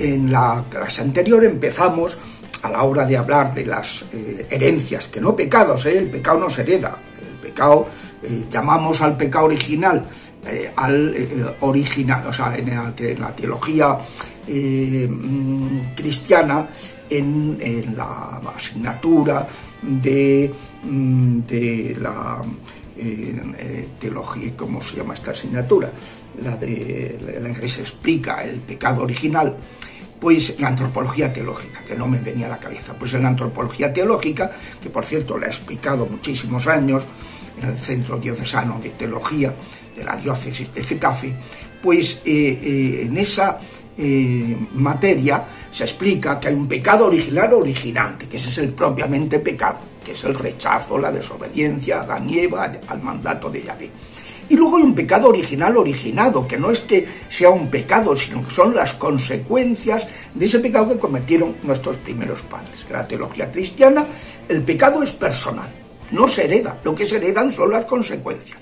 En la clase anterior empezamos, a la hora de hablar de las herencias, que no pecados, el pecado no se hereda, el pecado, llamamos al pecado original, original, o sea, en la teología cristiana, en la asignatura de la teología, ¿cómo se llama esta asignatura? La en que se explica el pecado original, pues la antropología teológica, que no me venía a la cabeza, pues en la antropología teológica, que por cierto la he explicado muchísimos años en el Centro Diocesano de Teología de la Diócesis de Getafe, pues en esa materia se explica que hay un pecado original originante, que ese es el propiamente pecado, que es el rechazo, la desobediencia, Adán y Eva al mandato de Yahvé. Y luego hay un pecado original originado, que no es que sea un pecado, sino que son las consecuencias de ese pecado que cometieron nuestros primeros padres. En la teología cristiana, el pecado es personal, no se hereda, lo que se heredan son las consecuencias.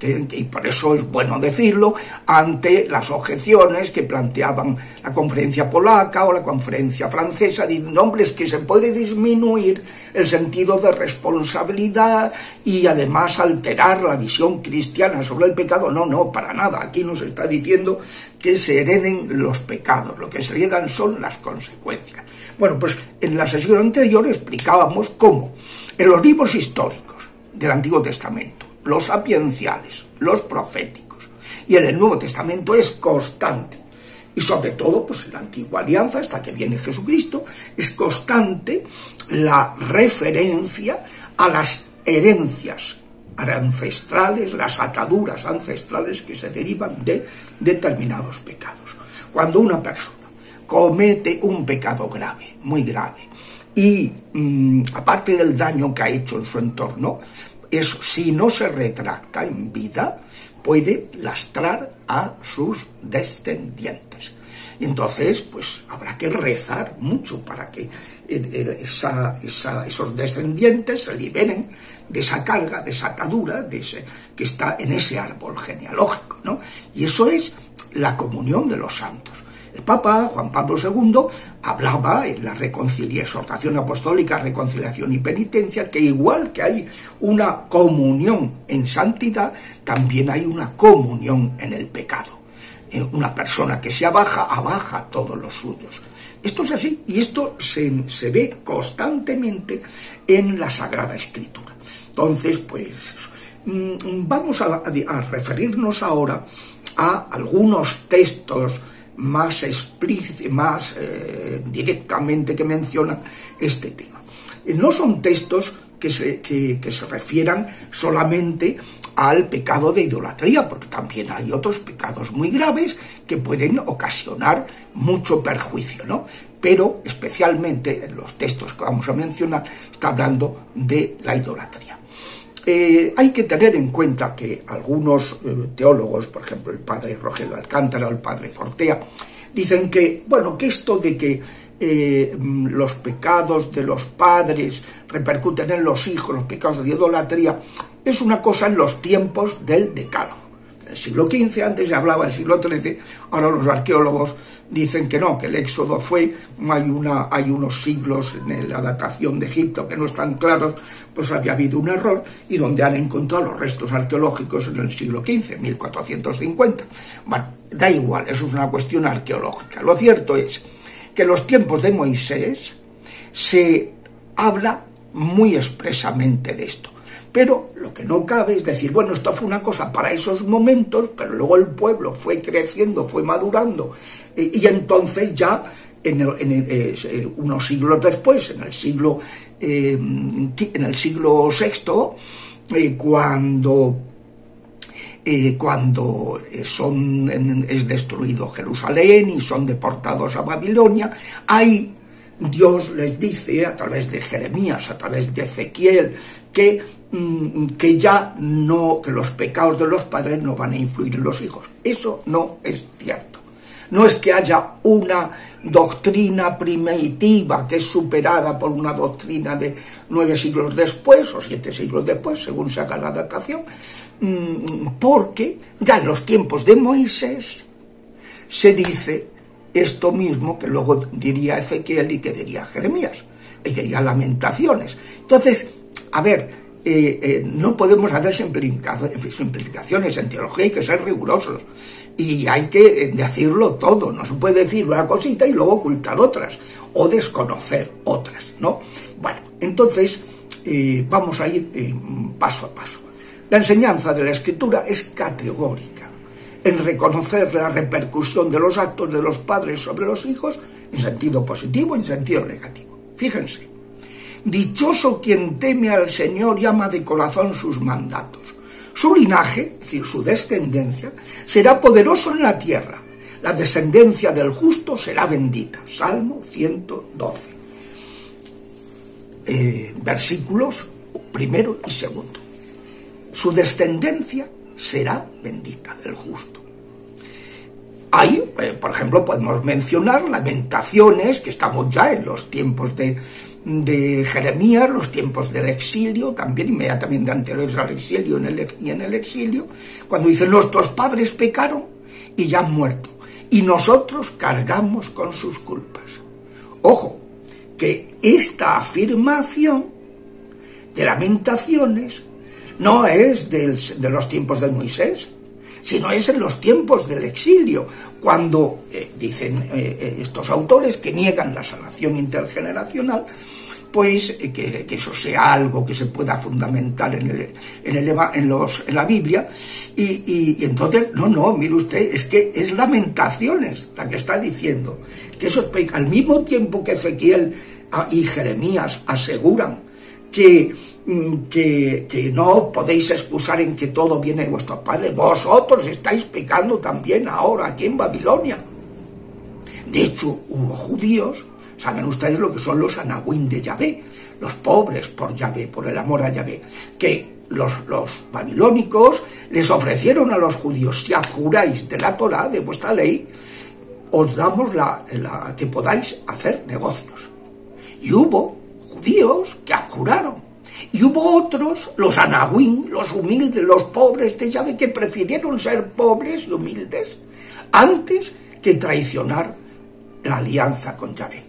Y por eso es bueno decirlo ante las objeciones que planteaban la conferencia polaca o la conferencia francesa, diciendo, hombre, es que se puede disminuir el sentido de responsabilidad y además alterar la visión cristiana sobre el pecado. No, no, para nada. Aquí nos está diciendo que se hereden los pecados, lo que se heredan son las consecuencias. Bueno, pues en la sesión anterior explicábamos cómo en los libros históricos del Antiguo Testamento, los sapienciales, los proféticos, y en el Nuevo Testamento es constante, y sobre todo pues en la Antigua Alianza, hasta que viene Jesucristo, es constante la referencia a las herencias ancestrales, las ataduras ancestrales que se derivan de determinados pecados. Cuando una persona comete un pecado grave, muy grave, y aparte del daño que ha hecho en su entorno, eso, si no se retracta en vida, puede lastrar a sus descendientes. Y entonces, pues habrá que rezar mucho para que esos descendientes se liberen de esa carga, de esa atadura, que está en ese árbol genealógico, ¿no? Y eso es la comunión de los santos. El Papa Juan Pablo II hablaba en la exhortación apostólica, reconciliación y penitencia, que igual que hay una comunión en santidad, también hay una comunión en el pecado. Una persona que se abaja a todos los suyos. Esto es así, y esto se ve constantemente en la Sagrada Escritura. Entonces, pues, vamos a referirnos ahora a algunos textos más directamente que mencionan este tema. No son textos que se refieran solamente al pecado de idolatría, porque también hay otros pecados muy graves que pueden ocasionar mucho perjuicio, ¿no? Pero especialmente en los textos que vamos a mencionar está hablando de la idolatría. Hay que tener en cuenta que algunos teólogos, por ejemplo el padre Rogelio Alcántara o el padre Fortea, dicen que, bueno, que esto de que los pecados de los padres repercuten en los hijos, los pecados de idolatría, es una cosa en los tiempos del Decálogo. En el siglo XV, antes se hablaba del siglo XIII, ahora los arqueólogos dicen que no, que el éxodo fue, hay unos siglos en la datación de Egipto que no están claros, pues había habido un error, y donde han encontrado los restos arqueológicos en el siglo XV, 1450. Bueno, da igual, eso es una cuestión arqueológica. Lo cierto es que en los tiempos de Moisés se habla muy expresamente de esto. Pero lo que no cabe es decir, bueno, esto fue una cosa para esos momentos, pero luego el pueblo fue creciendo, fue madurando, y entonces ya unos siglos después, en el siglo VI, cuando es destruido Jerusalén y son deportados a Babilonia, ahí Dios les dice a través de Jeremías, a través de Ezequiel, que ya no, que los pecados de los padres no van a influir en los hijos. Eso no es cierto. No es que haya una doctrina primitiva que es superada por una doctrina de 9 siglos después o 7 siglos después, según se haga la datación, porque ya en los tiempos de Moisés se dice esto mismo que luego diría Ezequiel y que diría Jeremías, y que diría Lamentaciones. Entonces, a ver, no podemos hacer simplificaciones en teología, hay que ser rigurosos y hay que decirlo todo, no se puede decir una cosita y luego ocultar otras o desconocer otras, ¿no? Bueno, entonces vamos a ir paso a paso. La enseñanza de la Escritura es categórica en reconocer la repercusión de los actos de los padres sobre los hijos en sentido positivo y en sentido negativo. Fíjense, dichoso quien teme al Señor y ama de corazón sus mandatos. Su linaje, es decir, su descendencia, será poderoso en la tierra. La descendencia del justo será bendita. Salmo 112. Versículos primero y segundo. Su descendencia será bendita del justo. Ahí, por ejemplo, podemos mencionar Lamentaciones, que estamos ya en los tiempos de Jeremías, los tiempos del exilio, también inmediatamente anteriores al exilio y en el exilio, cuando dicen, nuestros padres pecaron y ya han muerto, y nosotros cargamos con sus culpas. Ojo, que esta afirmación de Lamentaciones no es de los tiempos de Moisés, sino es en los tiempos del exilio, cuando dicen estos autores que niegan la sanación intergeneracional, pues que eso sea algo que se pueda fundamentar en la Biblia, y entonces, no, mire usted, es que es Lamentaciones la que está diciendo que eso es, al mismo tiempo que Ezequiel y Jeremías aseguran que no podéis excusar en que todo viene de vuestros padres, vosotros estáis pecando también ahora aquí en Babilonia. De hecho, hubo judíos, saben ustedes lo que son los anahuín de Yahvé, los pobres por Yahvé, por el amor a Yahvé, que los babilónicos les ofrecieron a los judíos, si abjuráis de la Torá, de vuestra ley, os damos que podáis hacer negocios. Y hubo judíos que abjuraron. Y hubo otros, los anahuín, los humildes, los pobres de Yahvé, que prefirieron ser pobres y humildes antes que traicionar la alianza con Yahvé.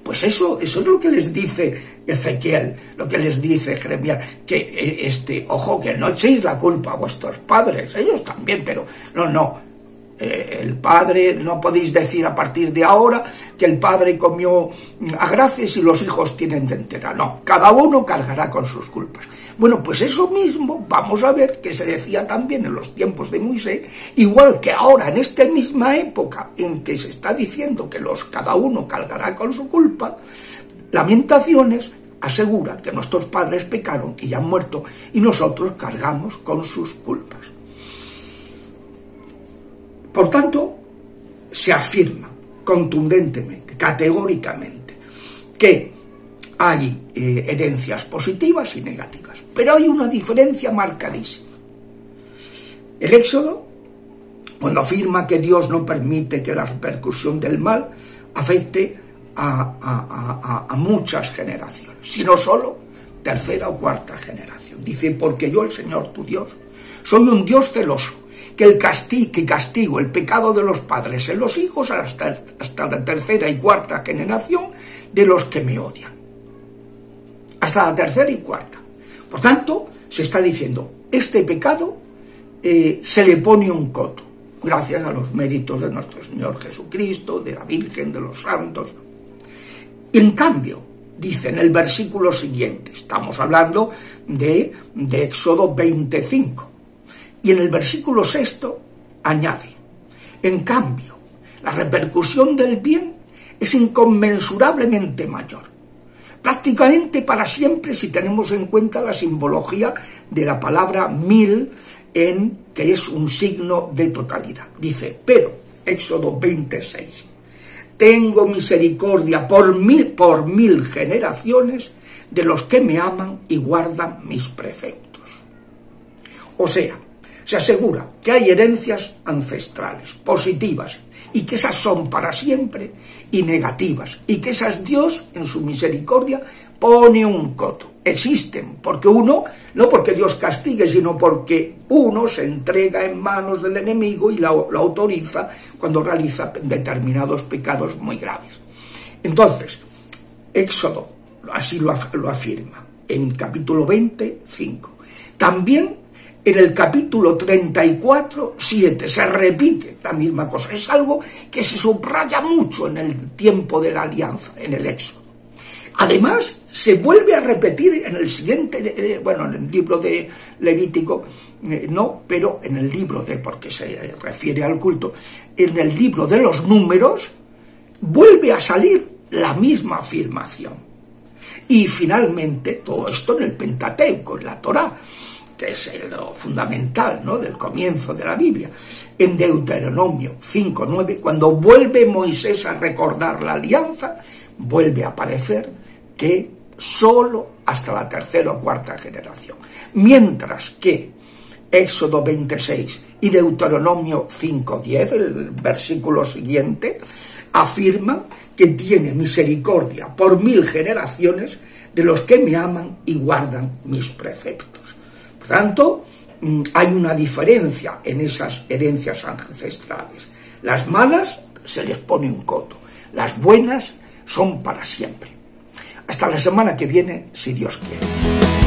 Pues eso es lo que les dice Ezequiel, lo que les dice Jeremías, que ojo, que no echéis la culpa a vuestros padres, ellos también, pero no. El padre, no podéis decir a partir de ahora que el padre comió a gracias y los hijos tienen dentera. No, cada uno cargará con sus culpas. Bueno, pues eso mismo vamos a ver que se decía también en los tiempos de Moisés, igual que ahora en esta misma época en que se está diciendo que cada uno cargará con su culpa. Lamentaciones asegura que nuestros padres pecaron y ya han muerto y nosotros cargamos con sus culpas. Por tanto, se afirma contundentemente, categóricamente, que hay herencias positivas y negativas, pero hay una diferencia marcadísima. El Éxodo, cuando afirma que Dios no permite que la repercusión del mal afecte a muchas generaciones, sino solo tercera o cuarta generación. Dice, porque yo, el Señor tu Dios, soy un Dios celoso, que castigo el pecado de los padres en los hijos hasta la tercera y cuarta generación de los que me odian. Hasta la tercera y cuarta. Por tanto, se está diciendo, este pecado se le pone un coto, gracias a los méritos de nuestro Señor Jesucristo, de la Virgen, de los santos. En cambio, dice en el versículo siguiente, estamos hablando de Éxodo 25, y en el versículo 6 añade, en cambio, la repercusión del bien es inconmensurablemente mayor, prácticamente para siempre si tenemos en cuenta la simbología de la palabra 1000, que es un signo de totalidad. Dice, pero, Éxodo 26, tengo misericordia por mil generaciones de los que me aman y guardan mis preceptos. O sea, se asegura que hay herencias ancestrales, positivas, y que esas son para siempre, y negativas, y que esas Dios, en su misericordia, pone un coto. Existen, porque uno, no porque Dios castigue, sino porque uno se entrega en manos del enemigo y lo autoriza cuando realiza determinados pecados muy graves. Entonces, Éxodo así lo afirma en capítulo 25. También en el capítulo 34, 7, se repite la misma cosa. Es algo que se subraya mucho en el tiempo de la alianza, en el Éxodo. Además, se vuelve a repetir en el siguiente, bueno, en el libro de Levítico, no, pero en el libro de, porque se refiere al culto, en el libro de los Números, vuelve a salir la misma afirmación. Y finalmente, todo esto en el Pentateuco, en la Torá, que es lo fundamental, ¿no?, del comienzo de la Biblia. En Deuteronomio 5:9, cuando vuelve Moisés a recordar la alianza, vuelve a aparecer que solo hasta la tercera o cuarta generación. Mientras que Éxodo 26 y Deuteronomio 5:10, el versículo siguiente, afirman que tiene misericordia por 1000 generaciones de los que me aman y guardan mis preceptos. Por tanto, hay una diferencia en esas herencias ancestrales. Las malas se les pone un coto, las buenas son para siempre. Hasta la semana que viene, si Dios quiere.